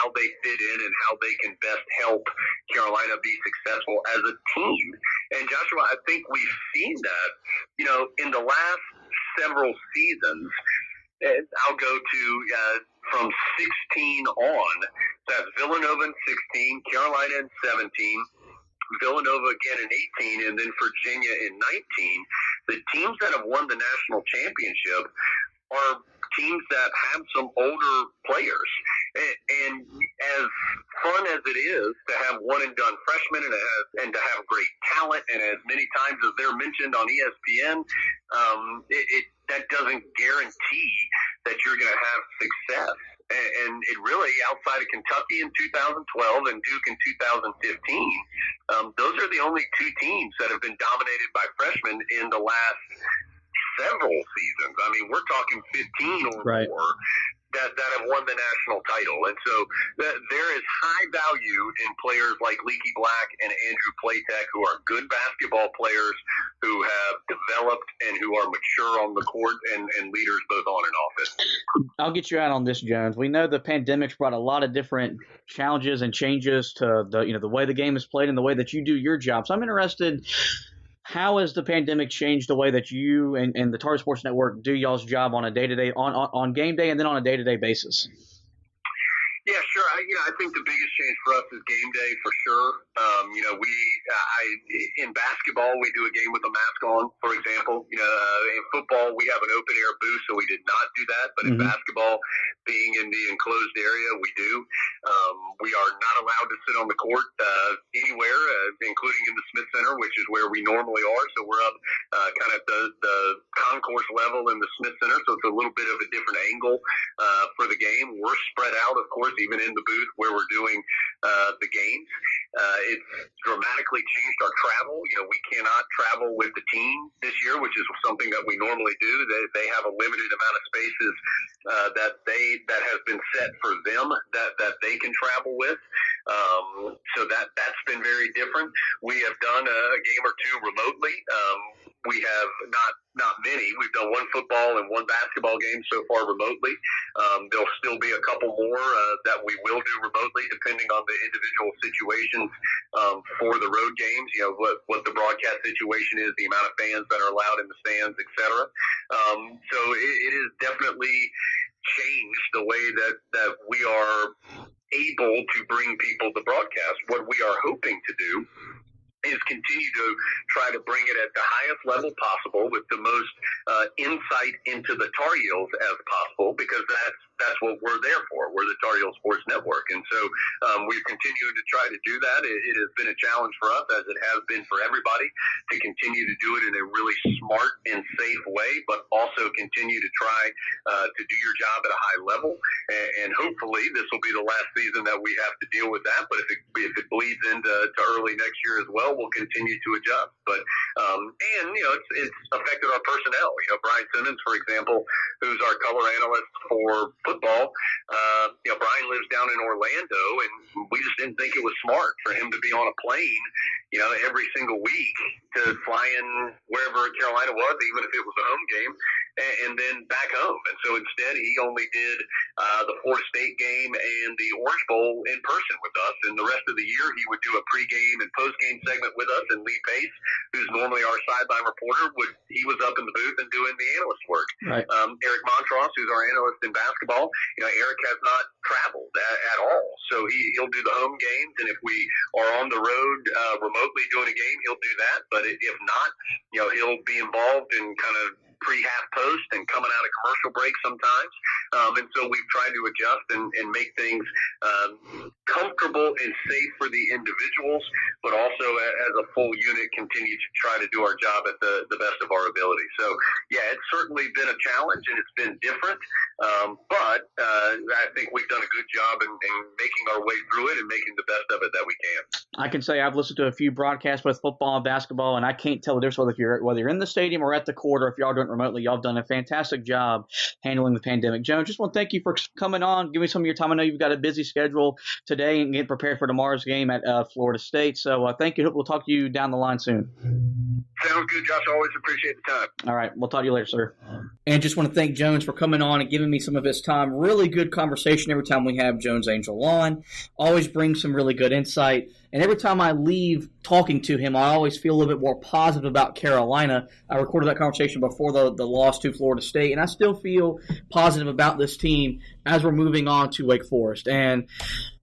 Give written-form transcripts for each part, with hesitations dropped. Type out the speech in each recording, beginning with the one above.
how they fit in and how they can best help Carolina be successful as a team. And Joshua, I think we've seen that, in the last several seasons. I'll go to from 16 on. That's Villanova in 16, Carolina in 17, Villanova again in 18, and then Virginia in 19. The teams that have won the national championship are teams that have some older players. And as fun as it is to have one-and-done freshmen and to have great talent, and as many times as they're mentioned on ESPN, that doesn't guarantee that you're going to have success. And it really, outside of Kentucky in 2012 and Duke in 2015, those are the only two teams that have been dominated by freshmen in the last several seasons. I mean, we're talking 15 or more that have won the national title. And so there is high value in players like Leaky Black and Andrew Platek, who are good basketball players who have developed and who are mature on the court and leaders both on and off it. I'll get you out on this, Jones. We know the pandemic's brought a lot of different challenges and changes to the way the game is played and the way that you do your job. So I'm interested, how has the pandemic changed the way that you and the Tar Sports Network do y'all's job on a day-to-day, on game day and then on a day-to-day basis? Yeah, sure. I think the biggest change for us is game day for sure. In basketball, we do a game with a mask on, for example. In football, we have an open air booth, so we did not do that. But in basketball, being in the enclosed area, we do. We are not allowed to sit on the court anywhere, including in the Smith Center, which is where we normally are. So we're up kind of the concourse level in the Smith Center, so it's a little bit of a different angle for the game. We're spread out, of course, even in the booth where we're doing the games. It's dramatically changed our travel. We cannot travel with the team this year, which is something that we normally do. They have a limited amount of spaces that has been set for them that they can travel with. So that's been very different. We have done a game or two remotely. We have not many. We've done one football and one basketball game so far remotely. There'll still be a couple more that we will do remotely, depending on the individual situations for the road games. What the broadcast situation is, the amount of fans that are allowed in the stands, etc. So it has definitely changed the way that we are able to bring people to broadcast. What we are hoping to do is continue to try to bring it at the highest level possible with the most insight into the Tar Heels as possible, because that's what we're there for. We're the Tar Heels Sports Network. And so we've continued to try to do that. It has been a challenge for us, as it has been for everybody, to continue to do it in a really smart and safe way, but also continue to try to do your job at a high level. And hopefully this will be the last season that we have to deal with that. But if it bleeds into early next year as well, we'll continue to adjust. But it's affected our personnel. Brian Simmons, for example, who's our color analyst for football. Brian lives down in Orlando, and we just didn't think it was smart for him to be on a plane, every single week to fly in wherever Carolina was, even if it was a home game, and then back home. And so instead, he only did the Florida State game and the Orange Bowl in person with us. And the rest of the year, he would do a pregame and postgame segment with us. And Lee Pace, who's normally our sideline reporter, he was up in the booth and doing the analyst work. Right. Eric Montross, who's our analyst in basketball, Eric has not traveled at all. So he'll do the home games. And if we are on the road remotely doing a game, he'll do that. But if not, he'll be involved in kind of pre-half post and coming out of commercial break sometimes. And so we've tried to adjust and make things comfortable and safe for the individuals, but also as a full unit continue to try to do our job at the best of our ability. So, yeah, it's certainly been a challenge and it's been different, but I think we've done a good job in making our way through it and making the best of it that we can. I can say I've listened to a few broadcasts with football and basketball, and I can't tell the difference whether you're in the stadium or at the court, or if y'all doing it remotely. Y'all have done a fantastic job handling the pandemic. Jones, just want to thank you for coming on, giving me some of your time. I know you've got a busy schedule today and getting prepared for tomorrow's game at Florida State. So thank you. We'll talk to you down the line soon. Sounds good, Josh. Always appreciate the time. All right. We'll talk to you later, sir. And just want to thank Jones for coming on and giving me some of his time. Really good conversation every time we have Jones Angell on. Always brings some really good insight. And every time I leave talking to him, I always feel a little bit more positive about Carolina. I recorded that conversation before the loss to Florida State, and I still feel positive about this team as we're moving on to Wake Forest. And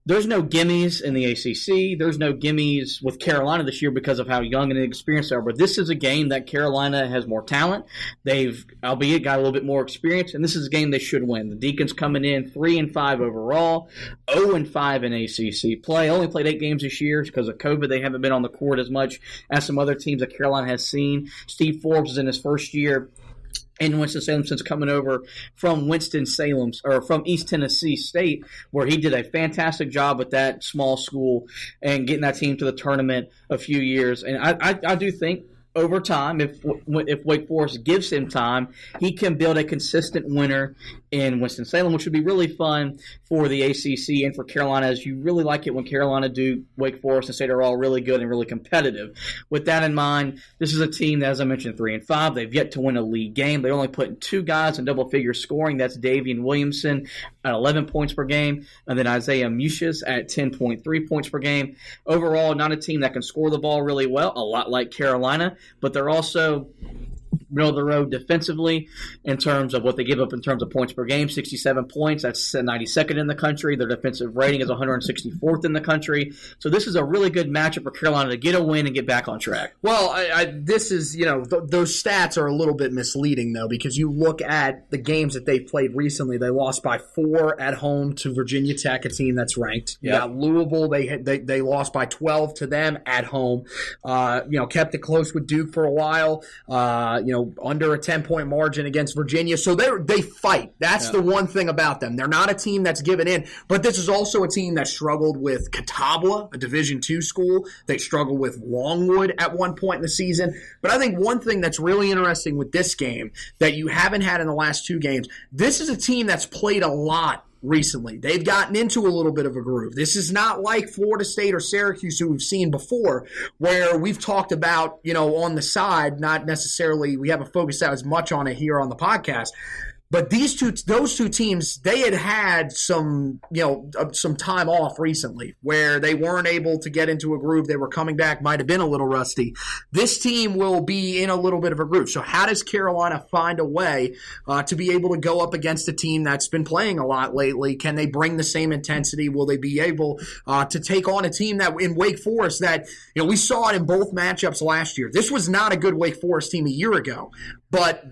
there's no gimmies in the ACC. There's no gimmies with Carolina this year because of how young and inexperienced they are. But this is a game that Carolina has more talent. They've, albeit, got a little bit more experience, and this is a game they should win. The Deacons coming in 3-5 overall, 0-5 in ACC play. Only played 8 games this year because of COVID. They haven't been on the court as much as some other teams that Carolina has seen. Steve Forbes is in his first year in Winston-Salem since coming over from Winston-Salem or from East Tennessee State, where he did a fantastic job with that small school and getting that team to the tournament a few years. And I do think over time, if Wake Forest gives him time, he can build a consistent winner in Winston-Salem, which would be really fun for the ACC and for Carolina, as you really like it when Carolina do Wake Forest and say they're all really good and really competitive. With that in mind, this is a team that, as I mentioned, 3-5. They've yet to win a league game. They only put 2 guys in double-figure scoring. That's Davian Williamson at 11 points per game, and then Isaiah Mucius at 10.3 points per game. Overall, not a team that can score the ball really well, a lot like Carolina, but they're also middle of the road defensively in terms of what they give up in terms of points per game, 67 points. That's 92nd in the country. Their defensive rating is 164th in the country. So this is a really good matchup for Carolina to get a win and get back on track. Well, this is, those stats are a little bit misleading, though, because you look at the games that they've played recently. They lost by 4 at home to Virginia Tech, a team that's ranked. You got Louisville. They lost by 12 to them at home. Kept it close with Duke for a while. Under a 10-point margin against Virginia. So they fight. That's the one thing about them. They're not a team that's given in, but this is also a team that struggled with Catawba, a Division II school. They struggled with Longwood at one point in the season. But I think one thing that's really interesting with this game that you haven't had in the last 2 games, this is a team that's played a lot recently. They've gotten into a little bit of a groove. This is not like Florida State or Syracuse, who we've seen before, where we've talked about, on the side, not necessarily, we haven't focused out as much on it here on the podcast. But those two teams, they had some time off recently where they weren't able to get into a groove. They were coming back, might have been a little rusty. This team will be in a little bit of a groove. So how does Carolina find a way to be able to go up against a team that's been playing a lot lately? Can they bring the same intensity? Will they be able to take on a team that in Wake Forest that, we saw it in both matchups last year. This was not a good Wake Forest team a year ago, but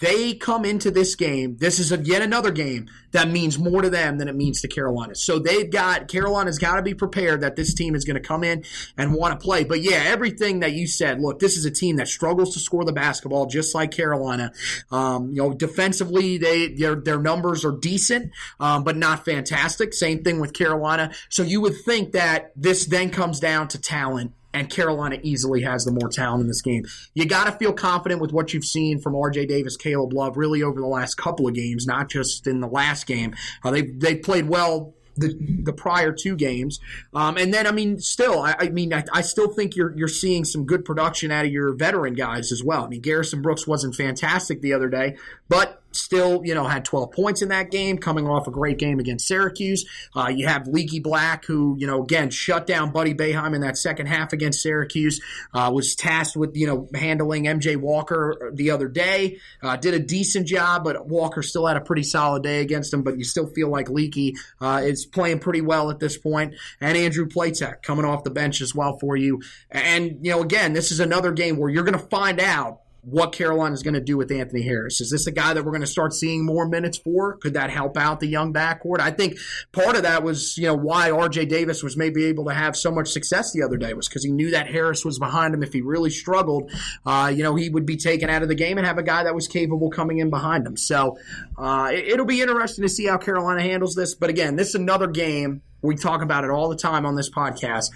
they come into this game. This is yet another game that means more to them than it means to Carolina. So Carolina's got to be prepared that this team is going to come in and want to play. But yeah, everything that you said, look, this is a team that struggles to score the basketball just like Carolina. Defensively, their numbers are decent, but not fantastic. Same thing with Carolina. So you would think that this then comes down to talent. And Carolina easily has the more talent in this game. You got to feel confident with what you've seen from R.J. Davis, Caleb Love, really over the last couple of games, not just in the last game. They played well the prior 2 games. And then, I still think you're seeing some good production out of your veteran guys as well. Garrison Brooks wasn't fantastic the other day, but still, had 12 points in that game, coming off a great game against Syracuse. You have Leaky Black, who, again, shut down Buddy Boeheim in that second half against Syracuse, was tasked with, handling MJ Walker the other day. Did a decent job, but Walker still had a pretty solid day against him, but you still feel like Leaky is playing pretty well at this point. And Andrew Platek coming off the bench as well for you. And, again, this is another game where you're going to find out what Carolina is going to do with Anthony Harris. Is this a guy that we're going to start seeing more minutes for? Could that help out the young backcourt? I think part of that was, why R.J. Davis was maybe able to have so much success the other day was because he knew that Harris was behind him. If he really struggled, he would be taken out of the game and have a guy that was capable coming in behind him. So it'll be interesting to see how Carolina handles this. But again, this is another game. We talk about it all the time on this podcast.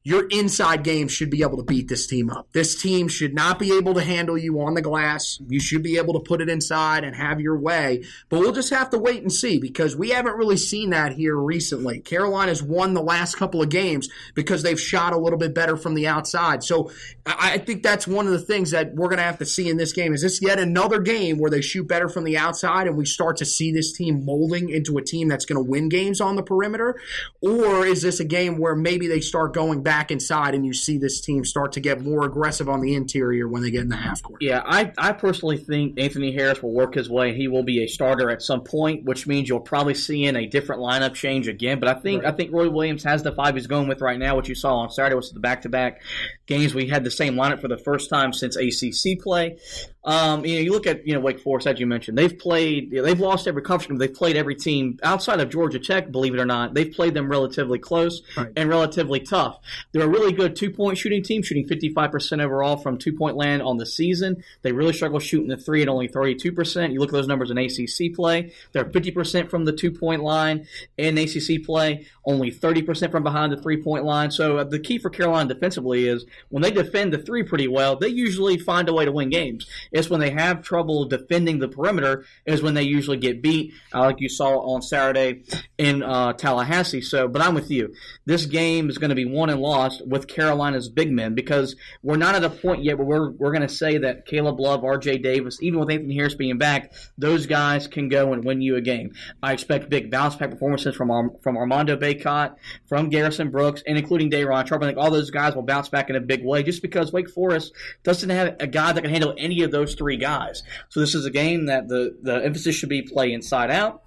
your inside game should be able to beat this team up. This team should not be able to handle you on the glass. You should be able to put it inside and have your way. But we'll just have to wait and see because we haven't really seen that here recently. Carolina's won the last couple of games because they've shot a little bit better from the outside. So I think that's one of the things that we're going to have to see in this game. Is this yet another game where they shoot better from the outside and we start to see this team molding into a team that's going to win games on the perimeter? Or is this a game where maybe they start going back inside and you see this team start to get more aggressive on the interior when they get in the half court? Yeah, I personally think Anthony Harris will work his way. He will be a starter at some point, which means you'll probably see in a different lineup change again. But I think Roy Williams has the 5 he's going with right now. What you saw on Saturday was the back-to-back games. We had the same lineup for the first time since ACC play. You look at Wake Forest, as you mentioned. They've lost every conference game. They've played every team outside of Georgia Tech, believe it or not. They've played them relatively close and relatively tough. They're a really good 2-point shooting team, shooting 55% overall from 2-point land on the season. They really struggle shooting the 3 at only 32%. You look at those numbers in ACC play. They're 50% from the 2-point line in ACC play, only 30% from behind the 3-point line. So the key for Carolina defensively is when they defend the 3 pretty well, they usually find a way to win games. It's when they have trouble defending the perimeter is when they usually get beat, like you saw on Saturday in Tallahassee. But I'm with you. This game is going to be won and lost with Carolina's big men because we're not at a point yet where we're going to say that Caleb Love, R.J. Davis, even with Anthony Harris being back, those guys can go and win you a game. I expect big bounce-back performances from Armando Bacot, from Garrison Brooks, and including Day'Ron Sharpe. I think all those guys will bounce back in a big way just because Wake Forest doesn't have a guy that can handle any of those 3 guys. So this is a game that the emphasis should be play inside out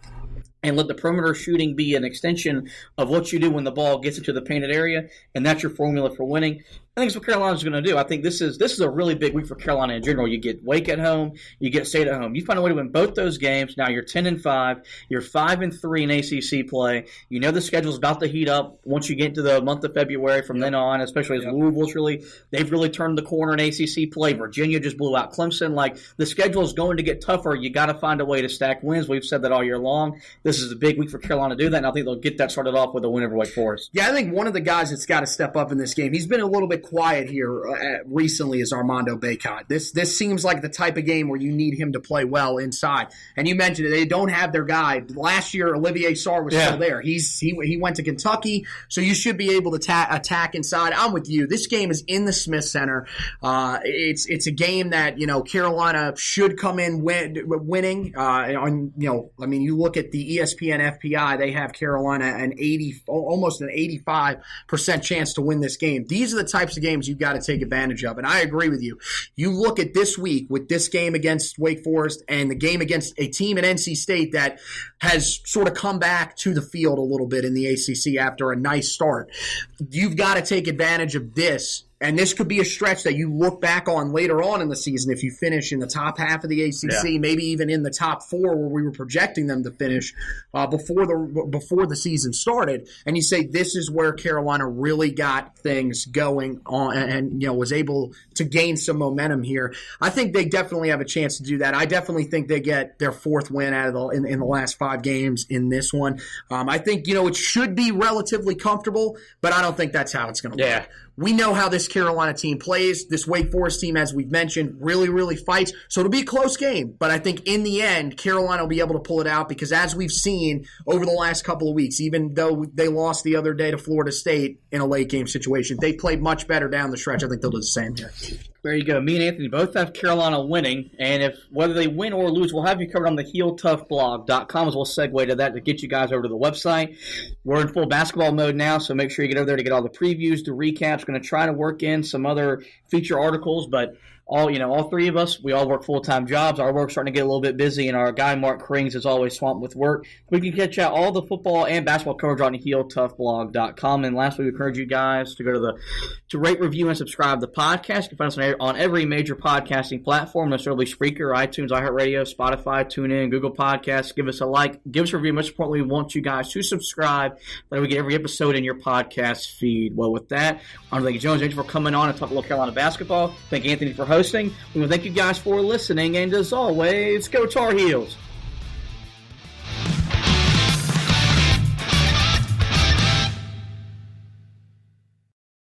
and let the perimeter shooting be an extension of what you do when the ball gets into the painted area, and that's your formula for winning. I think that's what Carolina's going to do. I think this is a really big week for Carolina in general. You get Wake at home, you get State at home. You find a way to win both those games. Now you're 10-5, you're 5-3 in ACC play. You know the schedule's about to heat up once you get into the month of February from then on, especially as Louisville's they've really turned the corner in ACC play. Virginia just blew out Clemson. Like the schedule is going to get tougher. You got to find a way to stack wins. We've said that all year long. This is a big week for Carolina to do that, and I think they'll get that started off with a win over Wake Forest. Yeah, I think one of the guys that's got to step up in this game. He's been a little bit quiet here recently is Armando Bacot. This seems like the type of game where you need him to play well inside. And you mentioned it, they don't have their guy. Last year, Olivier Sarr was still there. He went to Kentucky, so you should be able to attack inside. I'm with you. This game is in the Smith Center. It's a game that Carolina should come in winning. You look at the ESPN FPI, they have Carolina almost an 85% chance to win this game. These are the types of games you've got to take advantage of. And I agree with you. You look at this week with this game against Wake Forest and the game against a team at NC State that has sort of come back to the field a little bit in the ACC after a nice start. You've got to take advantage of this. And this could be a stretch that you look back on later on in the season if you finish in the top half of the ACC, maybe even in the top 4 where we were projecting them to finish before the season started. And you say this is where Carolina really got things going on and was able to gain some momentum here. I think they definitely have a chance to do that. I definitely think they get their 4th win out of in the last 5 games in this one. I think it should be relatively comfortable, but I don't think that's how it's going to work. We know how this Carolina team plays. This Wake Forest team, as we've mentioned, really, really fights. So it'll be a close game. But I think in the end, Carolina will be able to pull it out because as we've seen over the last couple of weeks, even though they lost the other day to Florida State in a late game situation, they played much better down the stretch. I think they'll do the same here. There you go. Me and Anthony both have Carolina winning, and whether they win or lose, we'll have you covered on the HeelToughBlog.com as we'll segue to that to get you guys over to the website. We're in full basketball mode now, so make sure you get over there to get all the previews, the recaps. Going to try to work in some other feature articles, but all 3 of us, we all work full-time jobs. Our work's starting to get a little bit busy, and our guy, Mark Krings, is always swamped with work. We can catch out all the football and basketball coverage on HeelToughBlog.com. And lastly, we encourage you guys to go to rate, review, and subscribe to the podcast. You can find us on every major podcasting platform, necessarily Spreaker, iTunes, iHeartRadio, Spotify, TuneIn, Google Podcasts. Give us a like. Give us a review. Most importantly, we want you guys to subscribe. That we get every episode in your podcast feed. Well, with that, I want to thank Jones Angell for coming on and talking a little Carolina basketball. Thank Anthony for hosting. We want to thank you guys for listening. And as always, go Tar Heels!